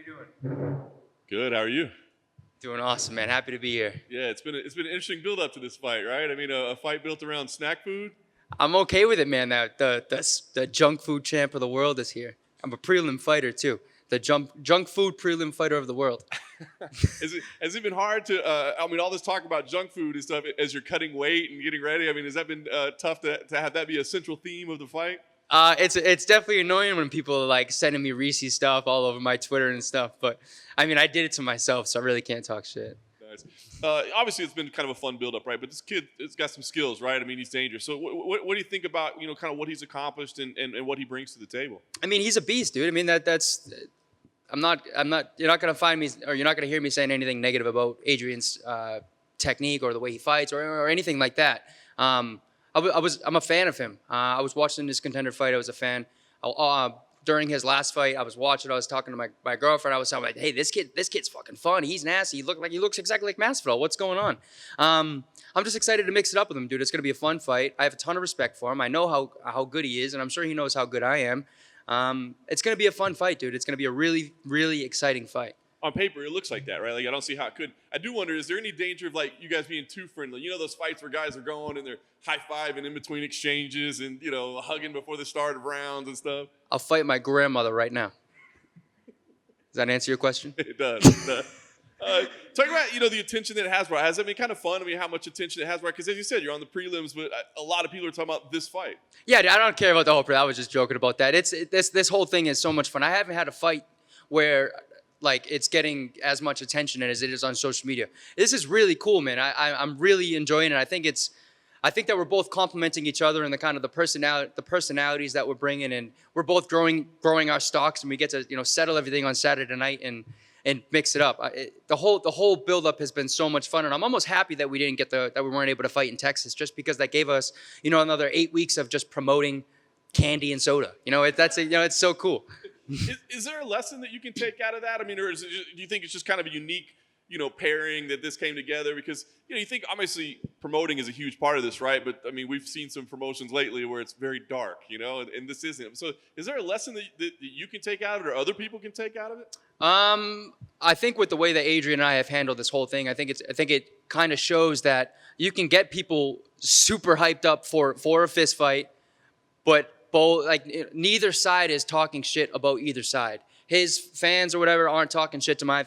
doing? Good. How are you? Doing awesome, man. Happy to be here. Yeah, it's been an interesting build up to this fight, right? I mean, a fight built around snack food. I'm okay with it, man. The junk food champ of the world is here. I'm a prelim fighter too. The junk food prelim fighter of the world. Has it been hard to? I mean, all this talk about junk food and stuff as you're cutting weight and getting ready. I mean, has that been tough to have that be a central theme of the fight? It's definitely annoying when people are like sending me Reese's stuff all over my Twitter and stuff. But I mean, I did it to myself, so I really can't talk shit. Nice. Obviously, it's been kind of a fun build-up, right? But this kid has got some skills, right? I mean, he's dangerous. So what do you think about, kind of what he's accomplished and what he brings to the table? I mean, he's a beast, dude. I mean, that's I'm not. You're not gonna find me, or you're not gonna hear me saying anything negative about Adrian's technique or the way he fights or anything like that. I'm a fan of him. I was watching this contender fight. I was a fan. During his last fight, I was watching. I was talking to my girlfriend. I was telling her, like, hey, this kid's fucking fun. He's nasty. He looks exactly like Masvidal. What's going on? I'm just excited to mix it up with him, dude. It's gonna be a fun fight. I have a ton of respect for him. I know how good he is, and I'm sure he knows how good I am. It's gonna be a fun fight, dude. It's gonna be a really, really exciting fight. On paper, it looks like that, right? Like, I don't see how it could. I do wonder, is there any danger of, like, you guys being too friendly? You know those fights where guys are going and they're high-fiving in between exchanges and, hugging before the start of rounds and stuff? I'll fight my grandmother right now. Does that answer your question? It does. Talk about, the attention that it has brought. Has it been kind of fun? I mean, how much attention it has brought? Because as you said, you're on the prelims, but a lot of people are talking about this fight. Yeah, I don't care about the whole prelim. I was just joking about that. This whole thing is so much fun. I haven't had a fight where like it's getting as much attention as it is on social media. This is really cool, man. I'm really enjoying it. I think that we're both complimenting each other and the kind of the personalities that we're bringing, and we're both growing our stocks, and we get to settle everything on Saturday night and mix it up. The whole build up has been so much fun, and I'm almost happy that we weren't able to fight in Texas, just because that gave us another 8 weeks of just promoting candy and soda. It's so cool. Is there a lesson that you can take out of that? I mean, or do you think it's just kind of a unique, pairing that this came together? Because, you think obviously promoting is a huge part of this, right? But I mean, we've seen some promotions lately where it's very dark, and this isn't. So is there a lesson that you can take out of it, or other people can take out of it? I think with the way that Adrian and I have handled this whole thing, I think it kind of shows that you can get people super hyped up for a fist fight, but neither side is talking shit about either side. His fans or whatever aren't talking shit to mine.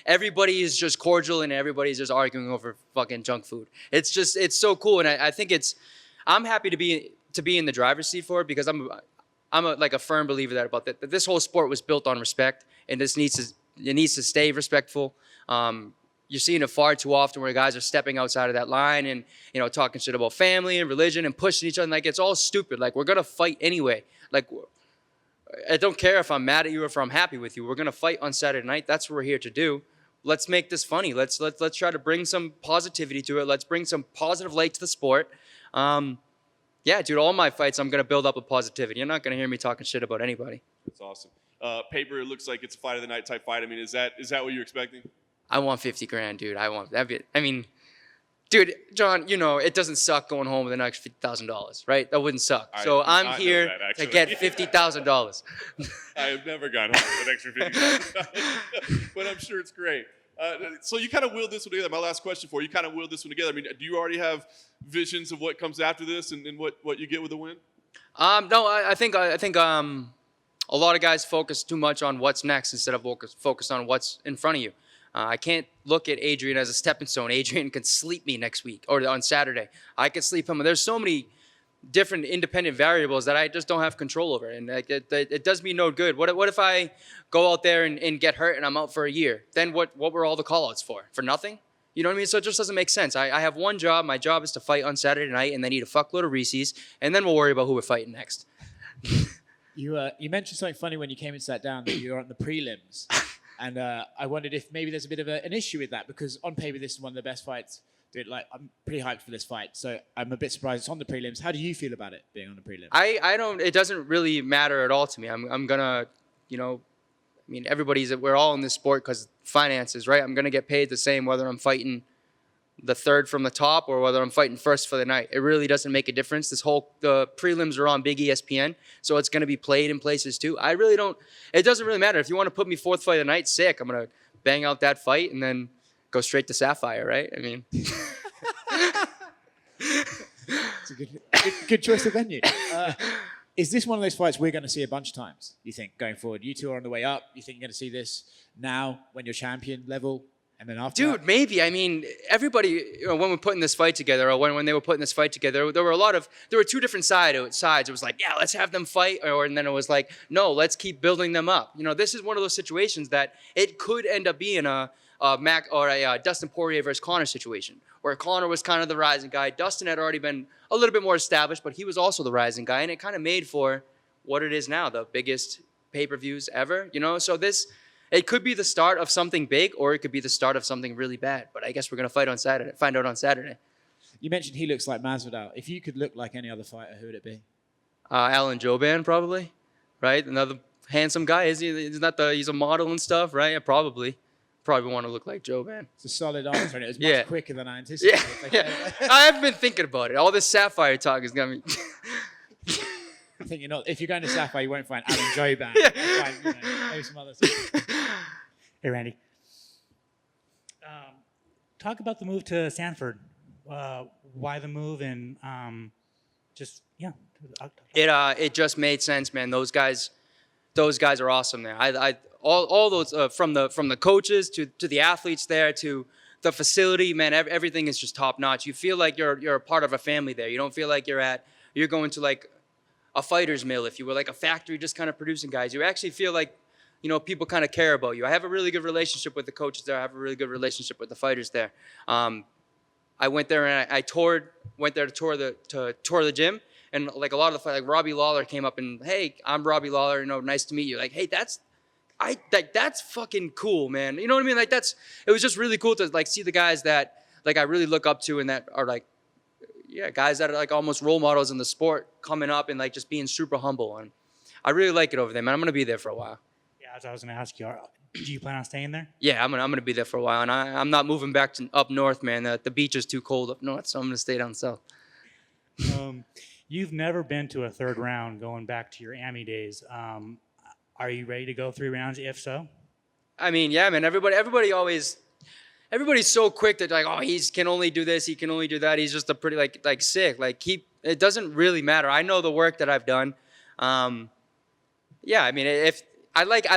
Everybody is just cordial, and everybody's just arguing over fucking junk food. It's so cool, and I think I'm happy to be in the driver's seat for it, because I'm a firm believer that this whole sport was built on respect, and it needs to stay respectful. You're seeing it far too often where guys are stepping outside of that line and, talking shit about family and religion and pushing each other. Like, it's all stupid. Like, we're going to fight anyway. Like, I don't care if I'm mad at you or if I'm happy with you. We're going to fight on Saturday night. That's what we're here to do. Let's make this funny. Let's try to bring some positivity to it. Let's bring some positive light to the sport. Yeah, dude, all my fights, I'm going to build up a positivity. You're not going to hear me talking shit about anybody. That's awesome. Paper, it looks like it's a fight of the night type fight. I mean, is that what you're expecting? I want 50 grand, dude. Dude, John, it doesn't suck going home with an extra $50,000, right? That wouldn't suck. So I'm here to get $50,000. I have never gone home with an extra $50,000, but I'm sure it's great. So you kind of willed this one together. My last question for you, kind of willed this one together. I mean, do you already have visions of what comes after this and what you get with the win? No, I think a lot of guys focus too much on what's next instead of focus on what's in front of you. I can't look at Adrian as a stepping stone. Adrian can sleep me next week or on Saturday. I can sleep him. There's so many different independent variables that I just don't have control over. And it does me no good. What if I go out there and get hurt and I'm out for a year? Then what were all the call-outs for? For nothing? You know what I mean? So it just doesn't make sense. I have one job. My job is to fight on Saturday night and then eat a fuckload of Reese's, and then we'll worry about who we're fighting next. You mentioned something funny when you came and sat down, that you were on the prelims. And I wondered if maybe there's a bit of an issue with that, because on paper this is one of the best fights. Dude, I'm pretty hyped for this fight, so I'm a bit surprised it's on the prelims. How do you feel about it being on the prelims? I don't. It doesn't really matter at all to me. I'm gonna, we're all in this sport because finances, right? I'm gonna get paid the same whether I'm fighting the third from the top or whether I'm fighting first for the night. It really doesn't make a difference. The prelims are on big ESPN, so it's going to be played in places too. It doesn't really matter. If you want to put me fourth fight of the night, sick. I'm going to bang out that fight and then go straight to Sapphire, right? I mean. It's a good choice of venue. Is this one of those fights we're going to see a bunch of times, you think, going forward? You two are on the way up. You think you're going to see this now when you're champion level and then after Dude, that? maybe. I mean, everybody, when we're putting this fight together or when they were putting this fight together, there were two different sides. It was like, yeah, let's have them fight. And then it was like, no, let's keep building them up. This is one of those situations that it could end up being a Dustin Poirier versus Conor situation, where Conor was kind of the rising guy. Dustin had already been a little bit more established, but he was also the rising guy, and it kind of made for what it is now, the biggest pay-per-views ever. So it could be the start of something big, or it could be the start of something really bad. But I guess we're gonna find out on Saturday. You mentioned he looks like Masvidal. If you could look like any other fighter, who would it be? Alan Jouban, probably, right? Another handsome guy. He's a model and stuff, right? Yeah, probably want to look like Jouban. It's a solid answer, and it was much quicker than I anticipated. Yeah. I've been thinking about it. All this Sapphire talk has got me. I think if you're going to Sapphire, you won't find Alan Jouban. Yeah. You'll find, maybe some other stuff. Hey, Randy. Talk about the move to Sanford. Why the move and It just made sense, man. Those guys are awesome there. All those from the coaches to the athletes there to the facility, man. Everything is just top notch. You feel like you're a part of a family there. You don't feel like you're going to like a fighter's mill, if you will, like a factory just kind of producing guys. You actually feel like people kind of care about you. I have a really good relationship with the coaches there. I have a really good relationship with the fighters there. I went there and I went there to tour the gym. And like a lot of the like Robbie Lawler came up and, hey, I'm Robbie Lawler. Nice to meet you. Like, hey, that's fucking cool, man. You know what I mean? Like it was just really cool to like see the guys that like I really look up to and that are like, yeah, guys that are like almost role models in the sport coming up and like just being super humble. And I really like it over there, man. I'm gonna be there for a while. Yeah, as I was going to ask you, do you plan on staying there? Yeah, I'm gonna be there for a while, and I'm not moving back to up north, man. The beach is too cold up north, so I'm gonna stay down south. You've never been to a third round going back to your Ami days. Are you ready to go 3 rounds? If so, I mean, yeah, man. Everybody's so quick that like, oh, he can only do this, he can only do that. He's just a pretty like sick. Like it doesn't really matter. I know the work that I've done. Yeah, I mean, if I like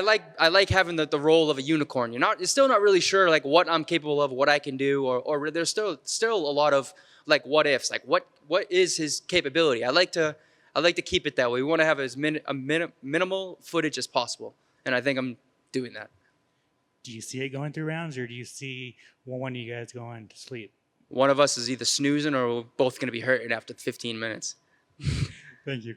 having the role of a unicorn. You're still not really sure like what I'm capable of, what I can do, or there's still a lot of like what ifs, like what is his capability. I like to keep it that way. We want to have as minimal footage as possible, and I think I'm doing that. do you see it going 3 rounds, or do you see one of you guys going to sleep? One of us is either snoozing or we're both going to be hurting after 15 minutes. Thank you.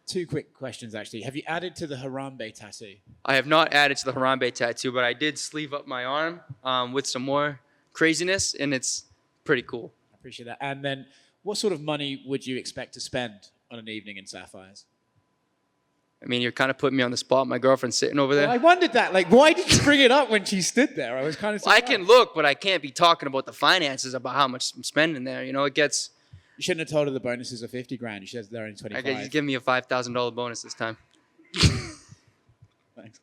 2 quick questions, actually. Have you added to the Harambe tattoo? I have not added to the Harambe tattoo, but I did sleeve up my arm with some more craziness, and it's pretty cool. I appreciate that. And then what sort of money would you expect to spend on an evening in Sapphires? I mean, you're kind of putting me on the spot. My girlfriend's sitting over there. Well, I wondered that. Like, why did you bring it up when she stood there? I was kind of surprised. I can look, but I can't be talking about the finances, about how much I'm spending there. You know, it gets... You shouldn't have told her the bonuses are 50 grand. You should have they're only 25. I guess you give me a $5,000 bonus this time. Thanks.